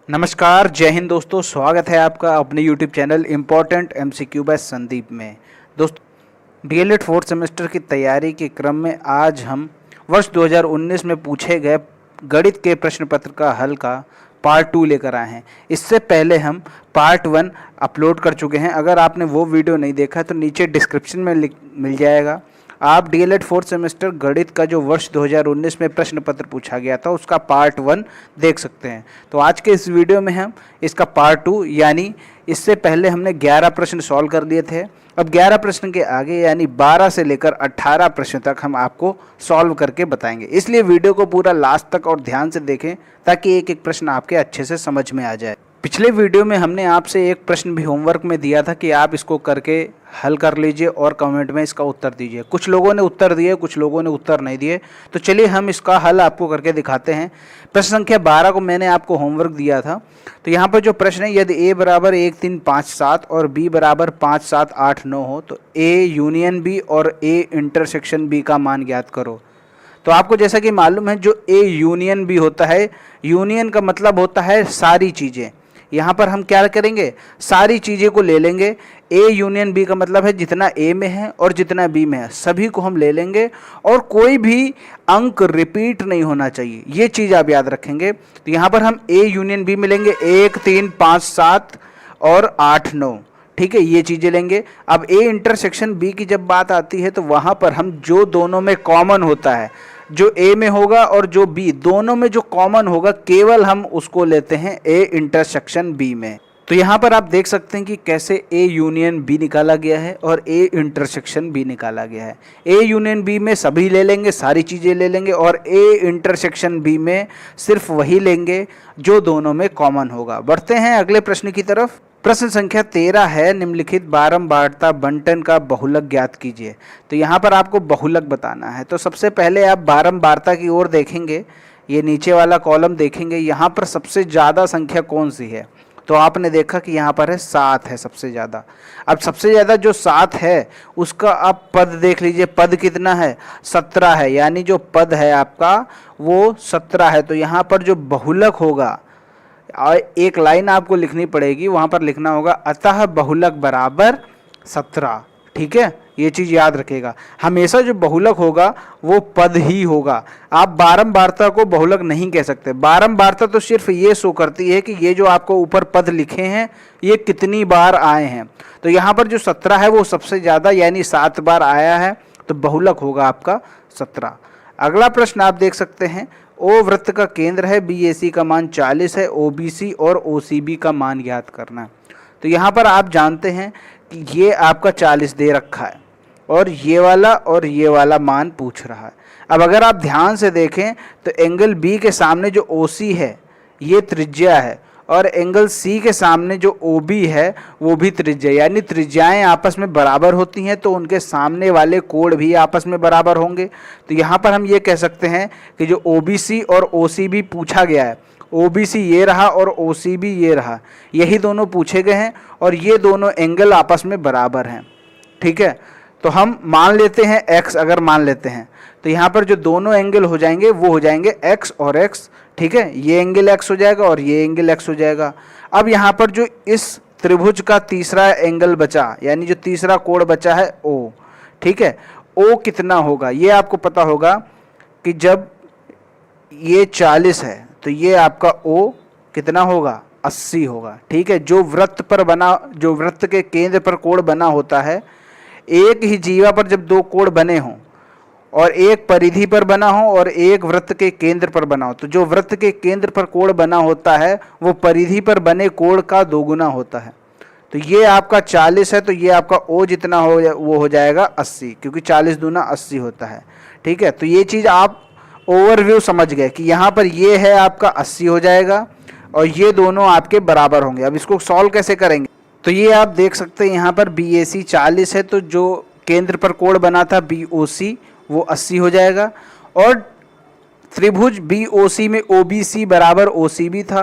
नमस्कार, जय हिंद दोस्तों। स्वागत है आपका अपने YouTube channel important MCQ by Sandeep में। दोस्तों, डीएलएड फोर्थ सेमेस्टर की तैयारी के क्रम में आज हम वर्ष 2019 में पूछे गए गणित के प्रश्न पत्र का हल का पार्ट 2 लेकर आए हैं। इससे पहले हम पार्ट 1 अपलोड कर चुके हैं। अगर आपने वो वीडियो नहीं देखा तो नीचे डिस्क्रिप्शन में मिल जाएगा। आप डीएलएड फोर्थ सेमेस्टर गणित का जो वर्ष 2019 में प्रश्न पत्र पूछा गया था उसका पार्ट 1 देख सकते हैं। तो आज के इस वीडियो में हम इसका पार्ट 2 यानी इससे पहले हमने 11 प्रश्न सॉल्व कर लिए थे। अब 11 प्रश्न के आगे यानी 12 से लेकर 18 प्रश्न तक हम आपको सॉल्व करके बताएंगे। इसलिए वीडियो को पूरा लास्ट तक और ध्यान से देखें ताकि एक एक प्रश्न आपके अच्छे से समझ में आ जाए। पिछले वीडियो में हमने आपसे एक प्रश्न भी होमवर्क में दिया था कि आप इसको करके हल कर लीजिए और कमेंट में इसका उत्तर दीजिए। कुछ लोगों ने उत्तर दिए, कुछ लोगों ने उत्तर नहीं दिए। तो चलिए हम इसका हल आपको करके दिखाते हैं। प्रश्न संख्या 12 को मैंने आपको होमवर्क दिया था। तो यहाँ पर जो प्रश्न है, यदि a बराबर 1 3 5 7 और b बराबर 5 7 8 9 हो तो a यूनियन b और a इंटरसेक्शन b का मान ज्ञात करो। तो आपको जैसा कि मालूम है, जो a यूनियन b होता है, यूनियन का मतलब होता है सारी चीज़ें। यहाँ पर हम क्या करेंगे, सारी चीज़ें को ले लेंगे। a यूनियन b का मतलब है जितना a में है और जितना b में है सभी को हम ले लेंगे और कोई भी अंक रिपीट नहीं होना चाहिए। ये चीज़ आप याद रखेंगे। तो यहाँ पर हम a यूनियन b में लेंगे 1 3 5 7 और 8 9, ठीक है, ये चीज़ें लेंगे। अब a इंटरसेक्शन b की जब बात आती है तो वहाँ पर हम जो दोनों में कॉमन होता है, जो a में होगा और जो b, दोनों में जो कॉमन होगा केवल हम उसको लेते हैं a इंटरसेक्शन b में। तो यहाँ पर आप देख सकते हैं कि कैसे a यूनियन b निकाला गया है और a इंटरसेक्शन b निकाला गया है। a यूनियन b में सभी ले लेंगे, सारी चीज़ें ले लेंगे और a इंटरसेक्शन b में सिर्फ वही लेंगे जो दोनों में कॉमन होगा। बढ़ते हैं अगले प्रश्न की तरफ। प्रश्न संख्या 13 है, निम्नलिखित बारंबारता बंटन का बहुलक ज्ञात कीजिए। तो यहाँ पर आपको बहुलक बताना है। तो सबसे पहले आप बारंबारता की ओर देखेंगे, ये नीचे वाला कॉलम देखेंगे। यहाँ पर सबसे ज़्यादा संख्या कौन सी है? तो आपने देखा कि यहाँ पर है 7 है सबसे ज़्यादा। अब सबसे ज़्यादा जो 7 है उसका आप पद देख लीजिए। पद कितना है? 17 है, यानी जो पद है आपका वो 17 है। तो यहाँ पर जो बहुलक होगा, और एक लाइन आपको लिखनी पड़ेगी, वहाँ पर लिखना होगा अतः बहुलक बराबर 17। ठीक है, ये चीज़ याद रखेगा। हमेशा जो बहुलक होगा वो पद ही होगा। आप बारंबारता को बहुलक नहीं कह सकते। बारंबारता तो सिर्फ ये शो करती है कि ये जो आपको ऊपर पद लिखे हैं ये कितनी बार आए हैं। तो यहाँ पर जो 17 है वो सबसे ज़्यादा यानी 7 बार आया है, तो बहुलक होगा आपका 17। अगला प्रश्न आप देख सकते हैं, ओ वृत्त का केंद्र है, BAC का मान 40 है, OBC और OCB का मान ज्ञात करना है। तो यहाँ पर आप जानते हैं कि ये आपका 40 दे रखा है और ये वाला मान पूछ रहा है। अब अगर आप ध्यान से देखें तो एंगल B के सामने जो OC है ये त्रिज्या है और एंगल C के सामने जो OB है वो भी त्रिज्या, यानी त्रिज्याएं आपस में बराबर होती हैं तो उनके सामने वाले कोण भी आपस में बराबर होंगे। तो यहाँ पर हम ये कह सकते हैं कि जो OBC और OCB पूछा गया है, OBC ये रहा और OCB ये रहा, यही दोनों पूछे गए हैं और ये दोनों एंगल आपस में बराबर हैं। ठीक है, तो हम मान लेते हैं x, अगर मान लेते हैं तो यहाँ पर जो दोनों एंगल हो जाएंगे वो हो जाएंगे x और x। ठीक है, ये एंगल x हो जाएगा और ये एंगल x हो जाएगा। अब यहाँ पर जो इस त्रिभुज का तीसरा एंगल बचा, यानी जो तीसरा कोण बचा है O, ठीक है, O कितना होगा ये आपको पता होगा कि जब ये 40 है तो ये आपका O कितना होगा? 80 होगा। ठीक है, जो वृत्त के केंद्र पर कोण बना होता है, एक ही जीवा पर जब दो कोण बने हों और एक परिधि पर बना हो और एक वृत्त के केंद्र पर बना हो, तो जो वृत्त के केंद्र पर कोण बना होता है वो परिधि पर बने कोण का दोगुना होता है। तो ये आपका 40 है तो ये आपका O जितना हो वो हो जाएगा 80, क्योंकि 40 दूना 80 होता है। ठीक है, तो ये चीज़ आप ओवरव्यू समझ गए कि यहाँ पर ये है आपका 80 हो जाएगा और ये दोनों आपके बराबर होंगे। अब इसको सॉल्व कैसे करेंगे? तो ये आप देख सकते हैं यहाँ पर BAC 40 है तो जो केंद्र पर कोण बना था BOC वो 80 हो जाएगा और त्रिभुज BOC में OBC बराबर OCB था।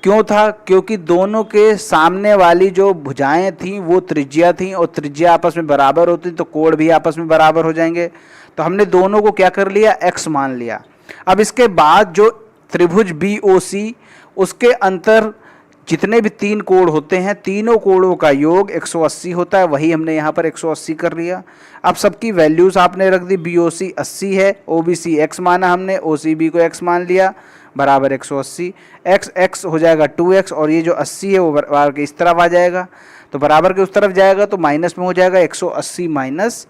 क्यों था? क्योंकि दोनों के सामने वाली जो भुजाएं थी वो त्रिज्या थी और त्रिज्या आपस में बराबर होती तो कोण भी आपस में बराबर हो जाएंगे। तो हमने दोनों को क्या कर लिया? x मान लिया। अब इसके बाद जो त्रिभुज BOC उसके अंतर जितने भी 3 कोण होते हैं, तीनों कोणों का योग 180 होता है। वही हमने यहाँ पर 180 कर लिया। अब सबकी वैल्यूज आपने रख दी। BOC 80 है, OBC x माना हमने, OCB को x मान लिया, बराबर 180। x हो जाएगा 2x, और ये जो 80 है वो बराबर के इस तरफ आ जाएगा, तो बराबर के उस तरफ जाएगा तो माइनस में हो जाएगा 180 माइनस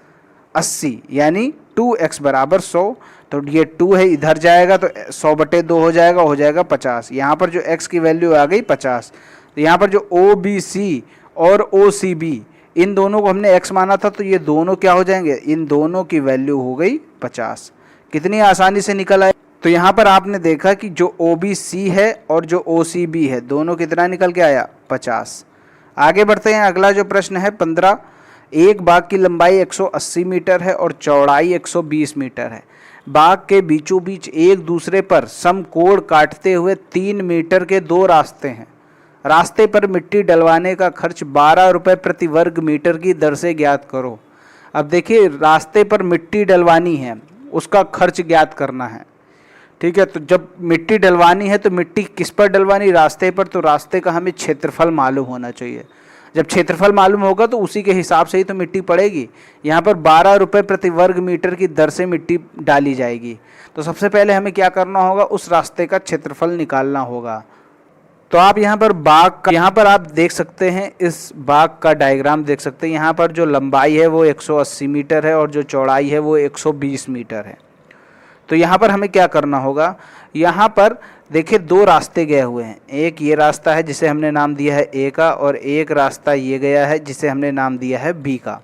80, यानी 2x बराबर 100। तो ये 2 है, इधर जाएगा तो 100/2 हो जाएगा 50। यहाँ पर जो x की वैल्यू आ गई 50। तो यहाँ पर जो OBC और OCB इन दोनों को हमने x माना था, तो ये दोनों क्या हो जाएंगे, इन दोनों की वैल्यू हो गई 50। कितनी आसानी से निकल आए। तो यहाँ पर आपने देखा कि जो OBC है और जो OCB है, दोनों कितना निकल के आया, 50। आगे बढ़ते हैं। अगला जो प्रश्न है 15। एक बाग की लंबाई 180 मीटर है और चौड़ाई 120 मीटर है। बाग के बीचों बीच एक दूसरे पर समकोण काटते हुए 3 मीटर के 2 रास्ते हैं। रास्ते पर मिट्टी डलवाने का खर्च 12 रुपये प्रति वर्ग मीटर की दर से ज्ञात करो। अब देखिए, रास्ते पर मिट्टी डलवानी है, उसका खर्च ज्ञात करना है। ठीक है, तो जब मिट्टी डलवानी है तो मिट्टी किस पर डलवानी, रास्ते पर, तो रास्ते का हमें क्षेत्रफल मालूम होना चाहिए। जब क्षेत्रफल मालूम होगा तो उसी के हिसाब से ही तो मिट्टी पड़ेगी। यहाँ पर 12 रुपये प्रति वर्ग मीटर की दर से मिट्टी डाली जाएगी। तो सबसे पहले हमें क्या करना होगा, उस रास्ते का क्षेत्रफल निकालना होगा। तो आप यहाँ पर बाग का, यहाँ पर आप देख सकते हैं, इस बाग का डायग्राम देख सकते हैं। यहाँ पर जो लंबाई है वो 180 मीटर है और जो चौड़ाई है वो 120 मीटर है। तो यहाँ पर हमें क्या करना होगा, यहाँ पर देखिए 2 रास्ते गए हुए हैं। एक ये रास्ता है जिसे हमने नाम दिया है A का, और एक रास्ता ये गया है जिसे हमने नाम दिया है B का।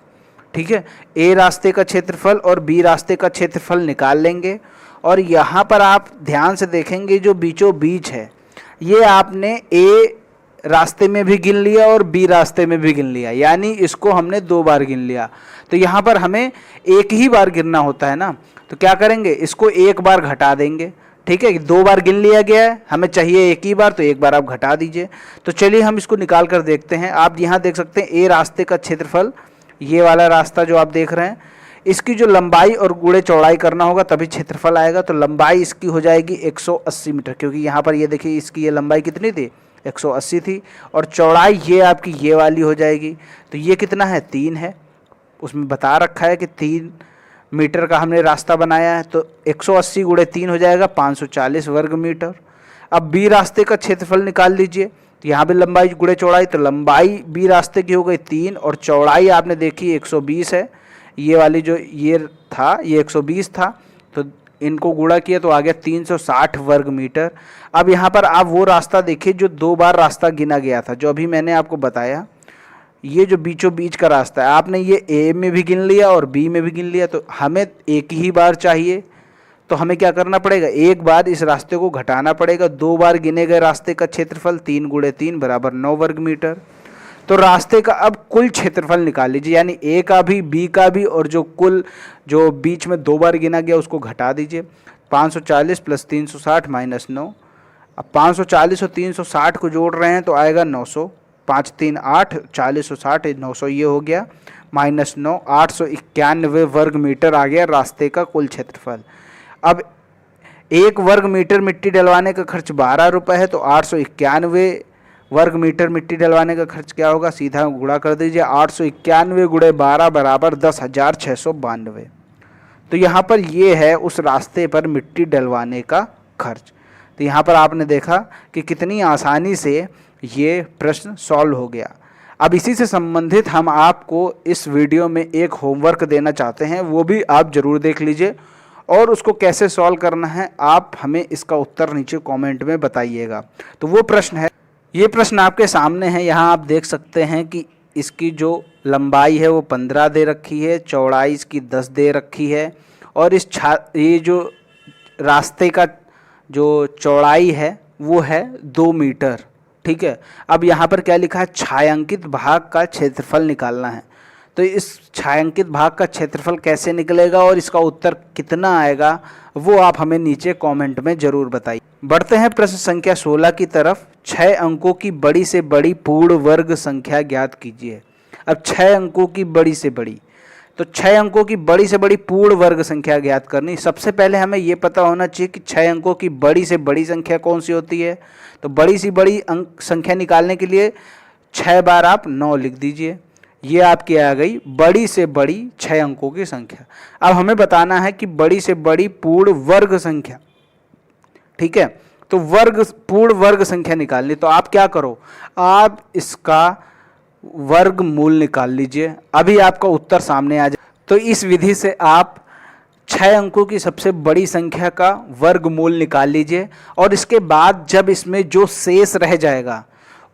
ठीक है, A रास्ते का क्षेत्रफल और B रास्ते का क्षेत्रफल निकाल लेंगे। और यहाँ पर आप ध्यान से देखेंगे, जो बीचों बीच है ये आपने A रास्ते में भी गिन लिया और B रास्ते में भी गिन लिया, यानी इसको हमने 2 बार गिन लिया। तो यहाँ पर हमें एक ही बार गिनना होता है ना, तो क्या करेंगे, इसको 1 बार घटा देंगे। ठीक है, 2 बार गिन लिया गया है, हमें चाहिए 1 ही बार, तो 1 बार आप घटा दीजिए। तो चलिए हम इसको निकाल कर देखते हैं। आप यहाँ देख सकते हैं A रास्ते का क्षेत्रफल, ये वाला रास्ता जो आप देख रहे हैं, इसकी जो लंबाई और गुणे चौड़ाई करना होगा तभी क्षेत्रफल आएगा। तो लंबाई इसकी हो जाएगी 180 मीटर, क्योंकि यहाँ पर ये देखिए इसकी ये लंबाई कितनी थी, 180 थी, और चौड़ाई ये आपकी ये वाली हो जाएगी। तो ये कितना है, 3 है, उसमें बता रखा है कि 3 मीटर का हमने रास्ता बनाया है। तो 180 गुणे 3 हो जाएगा 540 वर्ग मीटर। अब B रास्ते का क्षेत्रफल निकाल लीजिए। तो यहाँ भी लंबाई गुणे चौड़ाई, तो लंबाई B रास्ते की हो गई 3 और चौड़ाई आपने देखी 120 है। ये वाली जो ये था ये 120 था, तो इनको गुणा किया तो आ गया 360 वर्ग मीटर। अब यहाँ पर आप वो रास्ता देखिए जो 2 बार रास्ता गिना गया था, जो अभी मैंने आपको बताया। ये जो बीचों बीच का रास्ता है, आपने ये A में भी गिन लिया और B में भी गिन लिया, तो हमें एक ही बार चाहिए। तो हमें क्या करना पड़ेगा, 1 बार इस रास्ते को घटाना पड़ेगा। 2 बार गिने गए रास्ते का क्षेत्रफल 3 गुणे 3 बराबर 9 वर्ग मीटर। तो रास्ते का अब कुल क्षेत्रफल निकाल लीजिए, यानी A का भी B का भी, और जो कुल जो बीच में 2 बार गिना गया उसको घटा दीजिए। 540 प्लस 360 माइनस 9। अब 540 और 360 को जोड़ रहे हैं तो आएगा 900। 5 3 8, 40 और 60, 900 ये हो गया, माइनस 9, 891 वर्ग मीटर आ गया रास्ते का कुल क्षेत्रफल। अब 1 वर्ग मीटर मिट्टी डलवाने का खर्च 12 रुपये है, तो 891 वर्ग मीटर मिट्टी डलवाने का खर्च क्या होगा, सीधा गुणा कर दीजिए। 891 गुणे 12 बराबर 10,692। तो यहाँ पर ये है उस रास्ते पर मिट्टी डलवाने का खर्च। तो यहाँ पर आपने देखा कि कितनी आसानी से ये प्रश्न सॉल्व हो गया। अब इसी से संबंधित हम आपको इस वीडियो में एक होमवर्क देना चाहते हैं, वो भी आप ज़रूर देख लीजिए, और उसको कैसे सॉल्व करना है आप हमें इसका उत्तर नीचे कमेंट में बताइएगा। तो वो प्रश्न है, ये प्रश्न आपके सामने है। यहाँ आप देख सकते हैं कि इसकी जो लंबाई है वो 15 दे रखी है, चौड़ाई इसकी 10 दे रखी है, और ये जो रास्ते का जो चौड़ाई है वो है 2 मीटर। ठीक है, अब यहाँ पर क्या लिखा है, छायांकित भाग का क्षेत्रफल निकालना है। तो इस छायांकित भाग का क्षेत्रफल कैसे निकलेगा और इसका उत्तर कितना आएगा वो आप हमें नीचे कमेंट में ज़रूर बताइए। बढ़ते हैं प्रश्न संख्या 16 की तरफ। 6 अंकों की बड़ी से बड़ी पूर्ण वर्ग संख्या ज्ञात कीजिए। अब 6 अंकों की बड़ी से बड़ी, तो 6 अंकों की बड़ी से बड़ी पूर्ण वर्ग संख्या ज्ञात करनी। सबसे पहले हमें ये पता होना चाहिए कि 6 अंकों की बड़ी से बड़ी संख्या कौन सी होती है। तो बड़ी सी बड़ी अंक संख्या निकालने के लिए 6 बार आप 9 लिख दीजिए, ये आपकी आ गई बड़ी से बड़ी 6 अंकों की संख्या। अब हमें बताना है कि बड़ी से बड़ी पूर्ण वर्ग संख्या, ठीक है। तो पूर्ण वर्ग संख्या निकालनी, तो आप क्या करो, आप इसका वर्गमूल निकाल लीजिए, अभी आपका उत्तर सामने आ जाए। तो इस विधि से आप 6 अंकों की सबसे बड़ी संख्या का वर्गमूल निकाल लीजिए और इसके बाद जब इसमें जो शेष रह जाएगा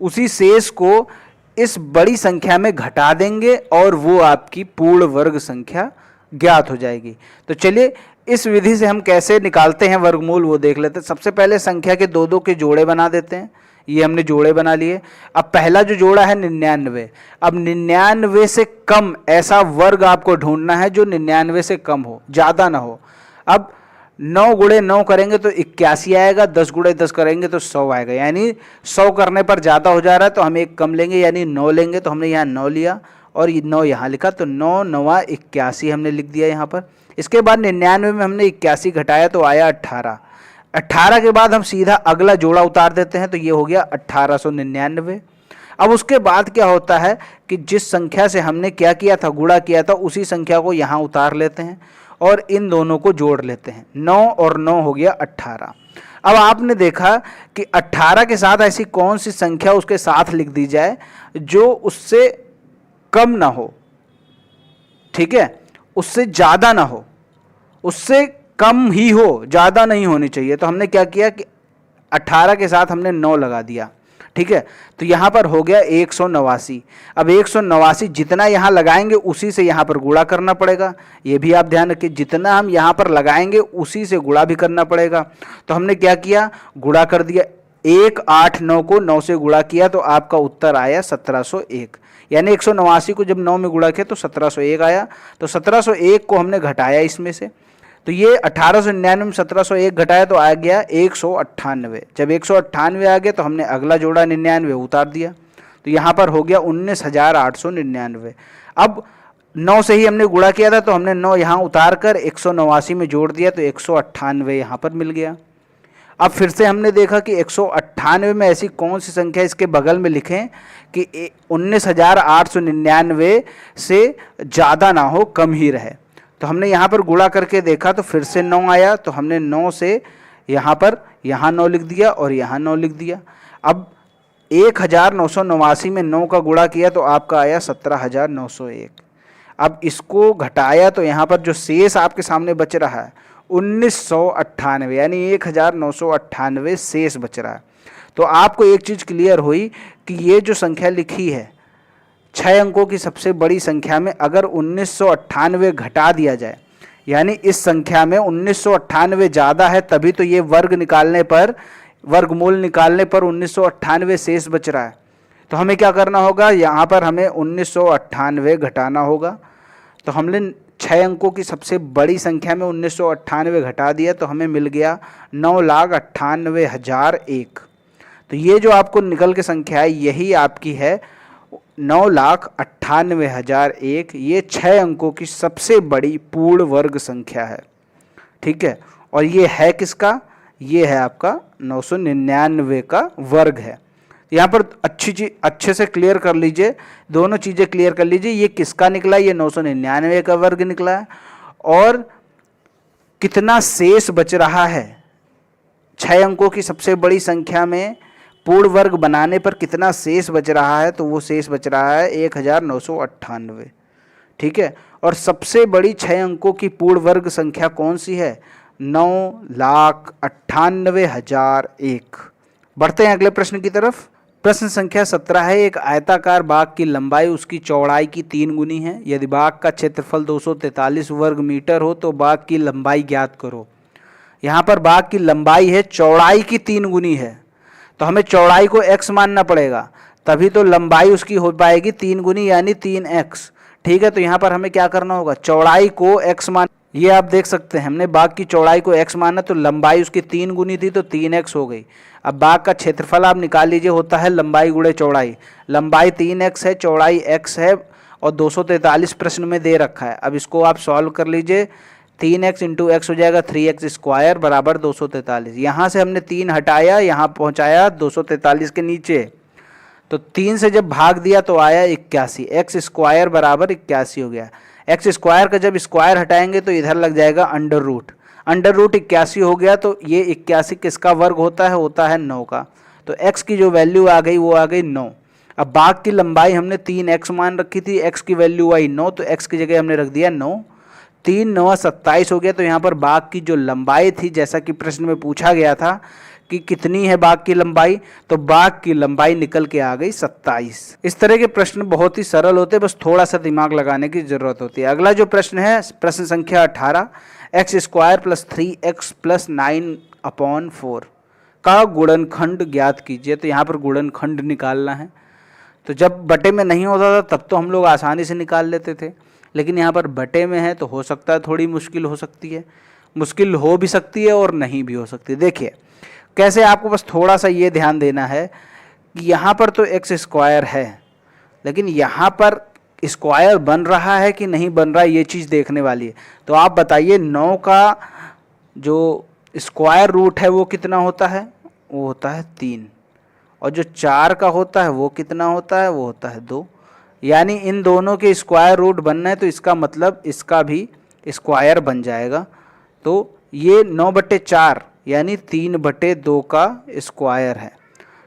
उसी शेष को इस बड़ी संख्या में घटा देंगे और वो आपकी पूर्ण वर्ग संख्या ज्ञात हो जाएगी। तो चलिए इस विधि से हम कैसे निकालते हैं वर्गमूल वो देख लेते हैं। सबसे पहले संख्या के दो दो के जोड़े बना देते हैं, ये हमने जोड़े बना लिए। अब पहला जो जोड़ा है 99, अब 99 से कम ऐसा वर्ग आपको ढूंढना है जो 99 से कम हो, ज़्यादा ना हो। अब 9 गुणे 9 करेंगे तो 81 आएगा, 10 गुणे 10 करेंगे तो 100 आएगा, यानी 100 करने पर ज़्यादा हो जा रहा है तो हम एक कम लेंगे यानी 9 लेंगे। तो हमने यहाँ 9 लिया और ये 9 यहाँ लिखा, तो 9 9 81 हमने लिख दिया यहाँ पर। इसके बाद 99 में हमने 81 घटाया तो आया 18। 18 के बाद हम सीधा अगला जोड़ा उतार देते हैं तो ये हो गया 1899। अब उसके बाद क्या होता है कि जिस संख्या से हमने क्या किया था, गुणा किया था, उसी संख्या को यहाँ उतार लेते हैं और इन दोनों को जोड़ लेते हैं। 9 और 9 हो गया 18। अब आपने देखा कि 18 के साथ ऐसी कौन सी संख्या उसके साथ लिख दी जाए जो उससे कम ना हो, ठीक है, उससे ज़्यादा ना हो, उससे कम ही हो, ज़्यादा नहीं होनी चाहिए। तो हमने क्या किया कि 18 के साथ हमने 9 लगा दिया, ठीक है। तो यहाँ पर हो गया 189। अब 189 जितना यहाँ लगाएंगे उसी से यहाँ पर गुणा करना पड़ेगा, ये भी आप ध्यान रखिए, जितना हम यहाँ पर लगाएंगे उसी से गुणा भी करना पड़ेगा। तो हमने क्या किया, गुणा कर दिया, 189 को 9 से गुणा किया तो आपका उत्तर आया 1701, यानी 189 को जब 9 में गुणा किया तो 1701 आया। तो 1701 को हमने घटाया इसमें से, तो ये 1899 में 1701 घटाया तो आ गया 198। जब 198 आ गया तो हमने अगला जोड़ा 99 उतार दिया, तो यहाँ पर हो गया 19,899। अब 9 से ही हमने गुणा किया था तो हमने 9 यहाँ उतार कर 189 में जोड़ दिया तो 198 यहाँ पर मिल गया। अब फिर से हमने देखा कि 198 में ऐसी कौन सी संख्या इसके बगल में लिखें कि 19,899 से ज़्यादा ना हो, कम ही रहे। तो हमने यहाँ पर गुणा करके देखा तो फिर से 9 आया, तो हमने 9 से यहाँ पर यहाँ 9 लिख दिया और यहाँ 9 लिख दिया। अब 1989 में 9 का गुणा किया तो आपका आया 17,901। अब इसको घटाया तो यहाँ पर जो शेष आपके सामने बच रहा है 1998, यानी 1998 शेष बच रहा है। तो आपको एक चीज़ क्लियर हुई कि ये जो संख्या लिखी है 6 अंकों की सबसे बड़ी संख्या में अगर 1998 घटा दिया जाए, यानी इस संख्या में 1998 ज़्यादा है तभी तो ये वर्गमूल निकालने पर 1998 शेष बच रहा है। तो हमें क्या करना होगा, यहाँ पर हमें 1998 घटाना होगा। तो हमने 6 अंकों की सबसे बड़ी संख्या में 1998 घटा दिया तो हमें मिल गया 9,98,001। तो ये जो आपको निकल के संख्या है यही आपकी है 9,98,001। ये 6 अंकों की सबसे बड़ी पूर्ण वर्ग संख्या है, ठीक है। और ये है किसका, ये है आपका 999 का वर्ग है। यहाँ पर अच्छे से क्लियर कर लीजिए, दोनों चीज़ें क्लियर कर लीजिए, ये किसका निकला, ये 999 का वर्ग निकला है और कितना शेष बच रहा है 6 अंकों की सबसे बड़ी संख्या में पूर्ण वर्ग बनाने पर कितना शेष बच रहा है, तो वो शेष बच रहा है 1998, ठीक है। और सबसे बड़ी 6 अंकों की पूर्ण वर्ग संख्या कौन सी है, 9,98,001। बढ़ते हैं अगले प्रश्न की तरफ। प्रश्न संख्या 17 है, एक आयताकार बाग की लंबाई उसकी चौड़ाई की 3 गुनी है। यदि बाग का क्षेत्रफल 243 वर्ग मीटर हो तो बाग की लंबाई ज्ञात करो। यहाँ पर बाग की लंबाई है, चौड़ाई की 3 गुनी है, तो हमें चौड़ाई को x मानना पड़ेगा, तभी तो लंबाई उसकी हो पाएगी 3 गुनी यानी 3x, ठीक है। तो यहाँ पर हमें क्या करना होगा, चौड़ाई को x मान, ये आप देख सकते हैं हमने बाग की चौड़ाई को x माना तो लंबाई उसकी 3 गुनी थी तो 3x हो गई। अब बाग का क्षेत्रफल आप निकाल लीजिए, होता है लंबाई गुणे चौड़ाई, लंबाई 3x है, चौड़ाई x है और 243 प्रश्न में दे रखा है। अब इसको आप सॉल्व कर लीजिए। 3x इंटू एक्स हो जाएगा 3x स्क्वायर बराबर 243। यहाँ से हमने 3 हटाया, यहाँ पहुँचाया 243 के नीचे, तो 3 से जब भाग दिया तो आया 81। एक्स स्क्वायर बराबर 81 हो गया। एक्स स्क्वायर का जब स्क्वायर हटाएंगे तो इधर लग जाएगा अंडर रूट 81 हो गया। तो ये 81 किसका वर्ग होता है 9 का। तो x की जो वैल्यू आ गई वो आ गई 9। अब भाग की लंबाई हमने 3x मान रखी थी, x की वैल्यू आई 9, तो x की जगह हमने रख दिया 9। 3 9 27 हो गया। तो यहाँ पर बाग की जो लंबाई थी, जैसा कि प्रश्न में पूछा गया था कि कितनी है बाग की लंबाई, तो बाग की लंबाई निकल के आ गई 27। इस तरह के प्रश्न बहुत ही सरल होते हैं, बस थोड़ा सा दिमाग लगाने की जरूरत होती है। अगला जो प्रश्न है प्रश्न संख्या 18, x square plus 3x plus 9/4 का गुणनखंड ज्ञात कीजिए। तो यहाँ पर गुणनखंड निकालना है। तो जब बटे में नहीं होता था तब तो हम लोग आसानी से निकाल लेते थे, लेकिन यहाँ पर बटे में है तो हो सकता है थोड़ी मुश्किल हो सकती है, मुश्किल हो भी सकती है और नहीं भी हो सकती है। देखिए कैसे, आपको बस थोड़ा सा ये ध्यान देना है कि यहाँ पर तो एक्स स्क्वायर है, लेकिन यहाँ पर स्क्वायर बन रहा है कि नहीं बन रहा है, ये चीज़ देखने वाली है। तो आप बताइए 9 का जो स्क्वायर रूट है वो कितना होता है, वो होता है 3, और जो 4 का होता है वो कितना होता है, वो होता है 2। यानी इन दोनों के स्क्वायर रूट बनना है, तो इसका मतलब इसका भी स्क्वायर बन जाएगा। तो ये 9/4 यानी 3/2 का स्क्वायर है।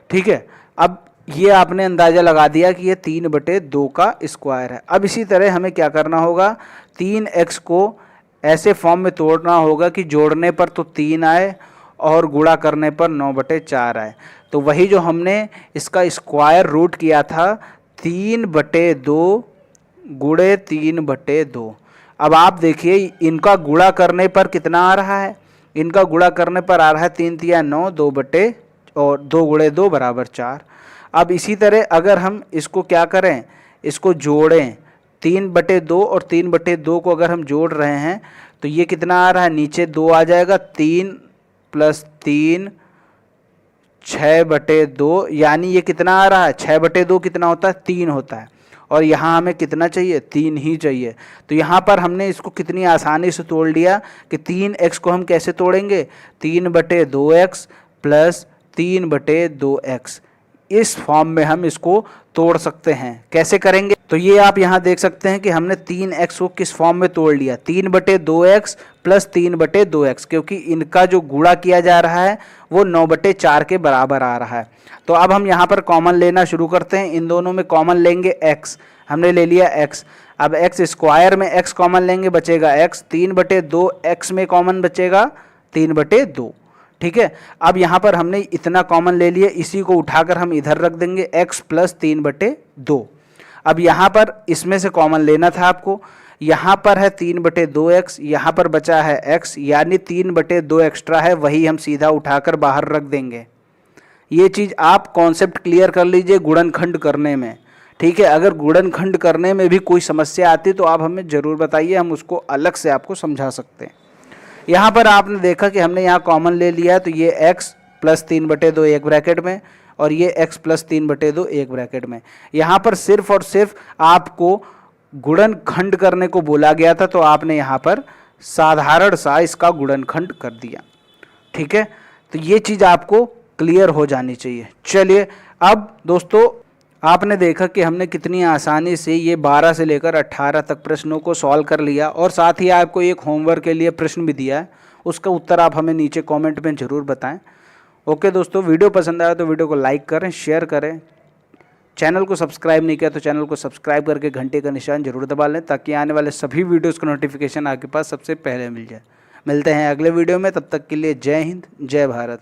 ठीक है, अब ये आपने अंदाज़ा लगा दिया कि ये 3/2 का स्क्वायर है। अब इसी तरह हमें क्या करना होगा, 3x को ऐसे फॉर्म में तोड़ना होगा कि जोड़ने पर तो 3 आए और गुणा करने पर 9/4 आए। तो वही जो हमने इसका स्क्वायर रूट किया था 3/2 गुणे 3/2। अब आप देखिए इनका गुणा करने पर कितना आ रहा है, इनका गुणा करने पर आ रहा है 3 तिया 9, 2 गुणे 2 बराबर 4। अब इसी तरह अगर हम इसको क्या करें, इसको जोड़ें 3/2 और 3/2 को अगर हम जोड़ रहे हैं तो ये कितना आ रहा है, नीचे 2 आ जाएगा, 3 + 3 6/2, यानी ये कितना आ रहा है 6/2 कितना होता है 3 होता है, और यहाँ हमें कितना चाहिए 3 ही चाहिए। तो यहाँ पर हमने इसको कितनी आसानी से तोड़ लिया कि 3x को हम कैसे तोड़ेंगे, 3/2x प्लस 3/2x, इस फॉर्म में हम इसको तोड़ सकते हैं। कैसे करेंगे, तो ये आप यहाँ देख सकते हैं कि हमने 3x को किस फॉर्म में तोड़ लिया, 3/2x प्लस 3/2x, क्योंकि इनका जो गुणा किया जा रहा है वो 9/4 के बराबर आ रहा है। तो अब हम यहाँ पर कॉमन लेना शुरू करते हैं। इन दोनों में कॉमन लेंगे x, हमने ले लिया x। अब x स्क्वायर में x कॉमन लेंगे, बचेगा x, 3/2x में कॉमन बचेगा 3/2। ठीक है, अब यहाँ पर हमने इतना कॉमन ले लिया, इसी को उठाकर हम इधर रख देंगे x प्लस 3/2। अब यहाँ पर इसमें से कॉमन लेना था आपको, यहाँ पर है 3/2x, यहाँ पर बचा है x, यानी 3/2 एक्स्ट्रा है, वही हम सीधा उठाकर बाहर रख देंगे। ये चीज़ आप कॉन्सेप्ट क्लियर कर लीजिए गुणनखंड करने में। ठीक है, अगर गुणनखंड करने में भी कोई समस्या आती तो आप हमें ज़रूर बताइए, हम उसको अलग से आपको समझा सकते हैं। यहाँ पर आपने देखा कि हमने यहाँ कॉमन ले लिया, तो ये x प्लस 3/2 एक ब्रैकेट में, और ये x प्लस 3/2 एक ब्रैकेट में। यहाँ पर सिर्फ और सिर्फ आपको गुणनखंड करने को बोला गया था, तो आपने यहाँ पर साधारण सा इसका गुणनखंड कर दिया। ठीक है, तो ये चीज़ आपको क्लियर हो जानी चाहिए। चलिए अब दोस्तों, आपने देखा कि हमने कितनी आसानी से ये 12 से लेकर 18 तक प्रश्नों को सॉल्व कर लिया, और साथ ही आपको एक होमवर्क के लिए प्रश्न भी दिया है, उसका उत्तर आप हमें नीचे कमेंट में ज़रूर बताएं। ओके दोस्तों, वीडियो पसंद आया तो वीडियो को लाइक करें, शेयर करें, चैनल को सब्सक्राइब नहीं किया तो चैनल को सब्सक्राइब करके घंटे का निशान जरूर दबा लें, ताकि आने वाले सभी वीडियोज़ का नोटिफिकेशन आपके पास सबसे पहले मिल जाए। मिलते हैं अगले वीडियो में, तब तक के लिए जय हिंद, जय भारत।